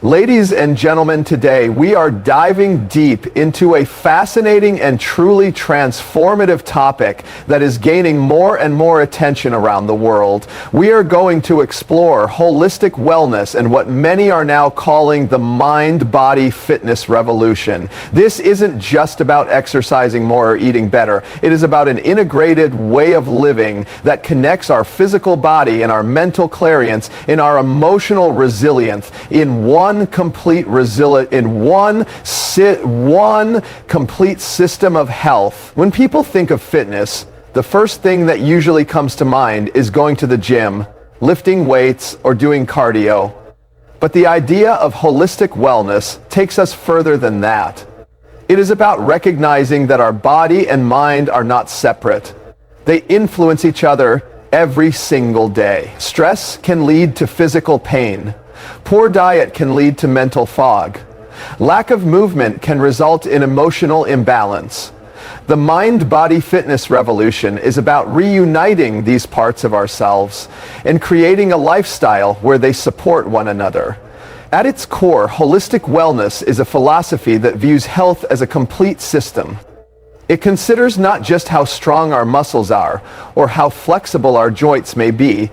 Ladies and gentlemen, today we are diving deep into a fascinating and truly transformative topic that is gaining more and more attention around the world. We are going to explore holistic wellness and what many are now calling the mind-body fitness revolution. This isn't just about exercising more or eating better. It is about an integrated way of living that connects our physical body and our mental clairvoyance and our emotional resilience in one complete system of health. When people think of fitness, the first thing that usually comes to mind is going to the gym, lifting weights, or doing cardio. But the idea of holistic wellness takes us further than that. It is about recognizing that our body and mind are not separate. They influence each other every single day. Stress can lead to physical pain. Poor diet can lead to mental fog. Lack of movement can result in emotional imbalance. The mind-body fitness revolution is about reuniting these parts of ourselves and creating a lifestyle where they support one another. At its core, holistic wellness is a philosophy that views health as a complete system. It considers not just how strong our muscles are or how flexible our joints may be,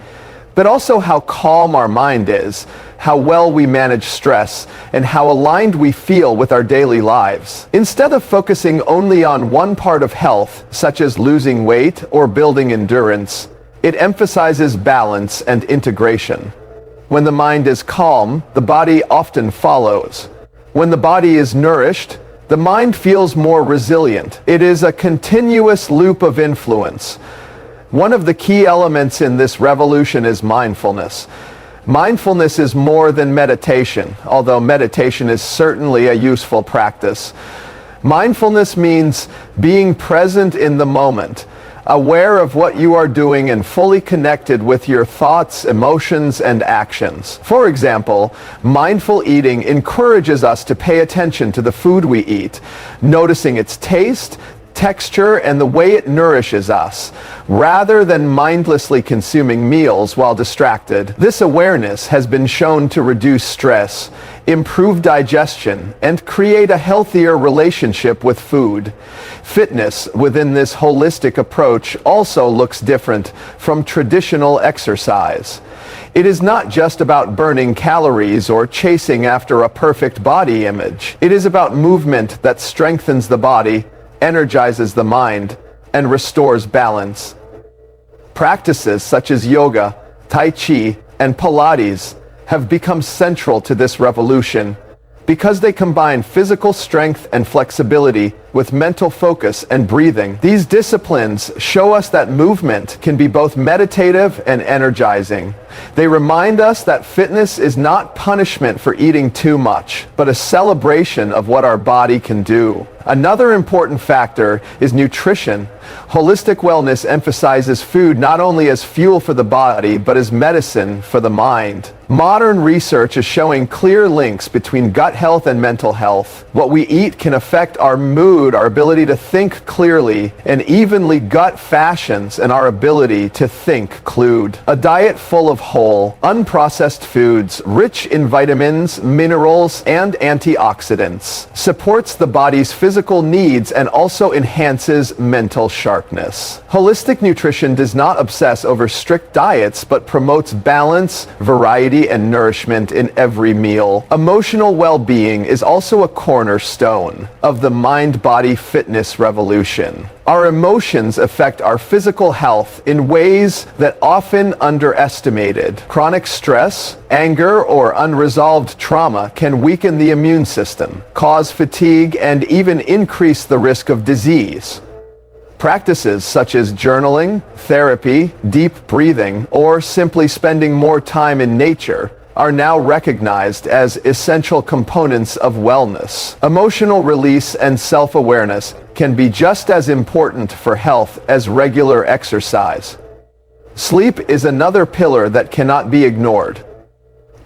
but also how calm our mind is, how well we manage stress, and how aligned we feel with our daily lives. Instead of focusing only on one part of health, such as losing weight or building endurance, it emphasizes balance and integration. When the mind is calm, the body often follows. When the body is nourished, the mind feels more resilient. It is a continuous loop of influence. One of the key elements in this revolution is mindfulness. Mindfulness is more than meditation, although meditation is certainly a useful practice. Mindfulness means being present in the moment, aware of what you are doing and fully connected with your thoughts, emotions, and actions. For example, mindful eating encourages us to pay attention to the food we eat, noticing its taste, texture, and the way it nourishes us, rather than mindlessly consuming meals while distracted. This awareness has been shown to reduce stress, improve digestion, and create a healthier relationship with food. Fitness within this holistic approach also looks different from traditional exercise. It is not just about burning calories or chasing after a perfect body image. It is about movement that strengthens the body, energizes the mind, and restores balance. Practices such as yoga, tai chi, and Pilates have become central to this revolution because they combine physical strength and flexibility with mental focus and breathing. These disciplines show us that movement can be both meditative and energizing. They remind us that fitness is not punishment for eating too much, but a celebration of what our body can do. Another important factor is nutrition. Holistic wellness emphasizes food not only as fuel for the body, but as medicine for the mind. Modern research is showing clear links between gut health and mental health. What we eat can affect our mood, our ability to think clearly, and evenly gut fashions and our ability to think clued. A diet full of whole, unprocessed foods, rich in vitamins, minerals, and antioxidants, supports the body's physical needs and also enhances mental sharpness. Holistic nutrition does not obsess over strict diets, but promotes balance, variety, and nourishment in every meal. Emotional well-being is also a cornerstone of the mind-body fitness revolution. Our emotions affect our physical health in ways that often underestimated. Chronic stress, anger, or unresolved trauma can weaken the immune system, cause fatigue, and even increase the risk of disease. Practices such as journaling, therapy, deep breathing, or simply spending more time in nature are now recognized as essential components of wellness. Emotional release and self-awareness can be just as important for health as regular exercise. Sleep is another pillar that cannot be ignored.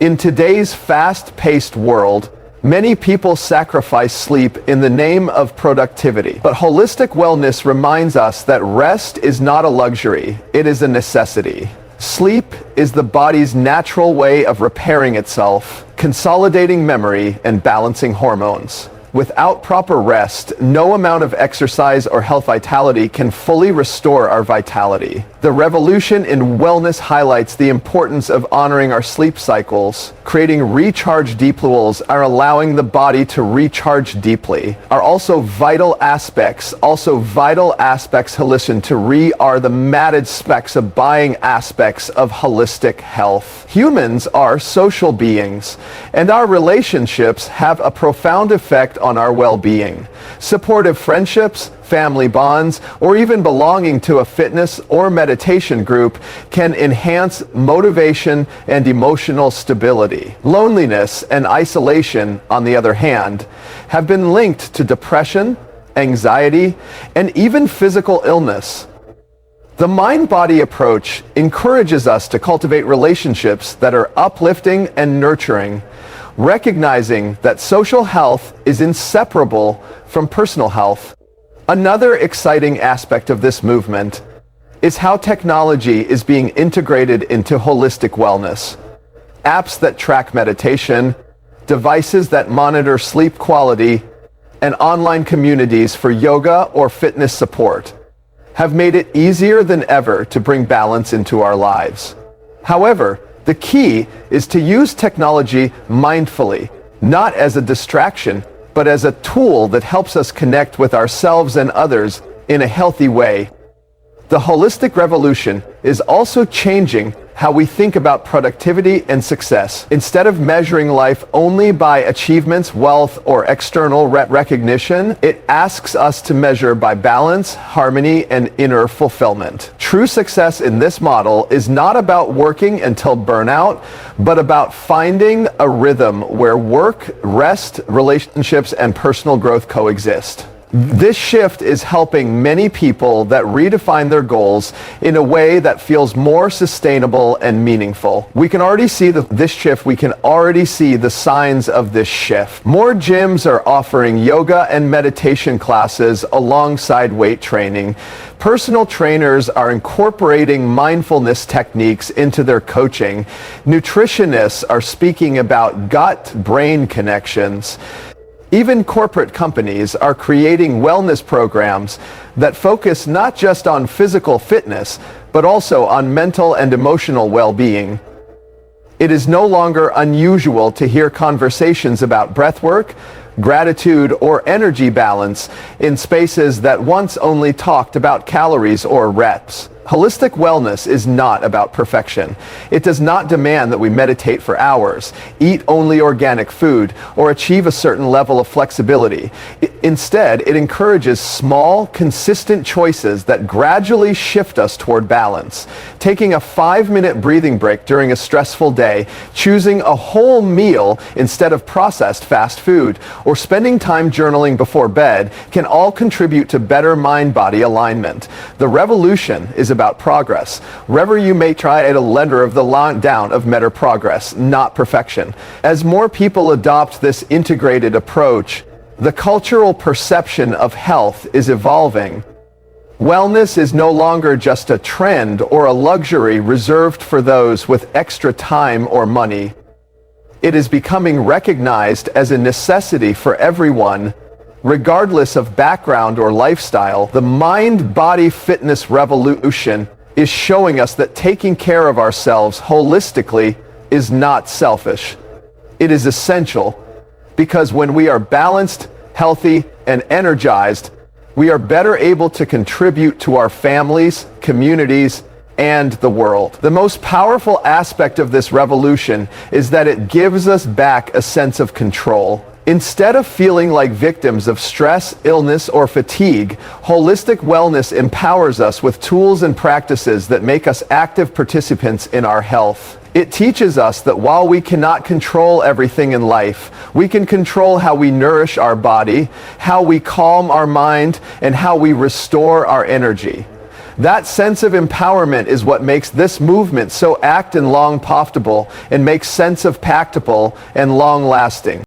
In today's fast-paced world, many people sacrifice sleep in the name of productivity. But holistic wellness reminds us that rest is not a luxury, it is a necessity. Sleep is the body's natural way of repairing itself, consolidating memory, and balancing hormones. Without proper rest, no amount of exercise or health vitality can fully restore our vitality. The revolution in wellness highlights the importance of honoring our sleep cycles. Creating recharge deep pools are allowing the body to recharge deeply. Are also vital aspects holistic to are the matted specs of buying aspects of holistic health. Humans are social beings, and our relationships have a profound effect on our well-being. Supportive friendships, family bonds, or even belonging to a fitness or meditation group can enhance motivation and emotional stability. Loneliness and isolation, on the other hand, have been linked to depression, anxiety, and even physical illness. The mind-body approach encourages us to cultivate relationships that are uplifting and nurturing, recognizing that social health is inseparable from personal health. Another exciting aspect of this movement is how technology is being integrated into holistic wellness. Apps that track meditation, devices that monitor sleep quality, and online communities for yoga or fitness support have made it easier than ever to bring balance into our lives. However, the key is to use technology mindfully, not as a distraction, but as a tool that helps us connect with ourselves and others in a healthy way. The holistic revolution is also changing how we think about productivity and success. Instead of measuring life only by achievements, wealth, or external recognition, it asks us to measure by balance, harmony, and inner fulfillment. True success in this model is not about working until burnout, but about finding a rhythm where work, rest, relationships, and personal growth coexist. This shift is helping many people that redefine their goals in a way that feels more sustainable and meaningful. We can already see the signs of this shift. More gyms are offering yoga and meditation classes alongside weight training. Personal trainers are incorporating mindfulness techniques into their coaching. Nutritionists are speaking about gut-brain connections. Even corporate companies are creating wellness programs that focus not just on physical fitness, but also on mental and emotional well-being. It is no longer unusual to hear conversations about breathwork, gratitude, or energy balance in spaces that once only talked about calories or reps. Holistic wellness is not about perfection. It does not demand that we meditate for hours, eat only organic food, or achieve a certain level of flexibility. Instead, it encourages small, consistent choices that gradually shift us toward balance. Taking a 5-minute breathing break during a stressful day, choosing a whole meal instead of processed fast food, or spending time journaling before bed can all contribute to better mind-body alignment. The revolution is about progress. Wherever you may try at a letter of the line down of meta progress, not perfection. As more people adopt this integrated approach, the cultural perception of health is evolving. Wellness is no longer just a trend or a luxury reserved for those with extra time or money. It is becoming recognized as a necessity for everyone, regardless of background or lifestyle. The mind-body fitness revolution is showing us that taking care of ourselves holistically is not selfish. It is essential, because when we are balanced, healthy, and energized, we are better able to contribute to our families, communities, and the world. The most powerful aspect of this revolution is that it gives us back a sense of control. Instead of feeling like victims of stress, illness, or fatigue, holistic wellness empowers us with tools and practices that make us active participants in our health. It teaches us that while we cannot control everything in life, we can control how we nourish our body, how we calm our mind, and how we restore our energy. That sense of empowerment is what makes this movement so act and long profitable and makes sense of pactable and long lasting.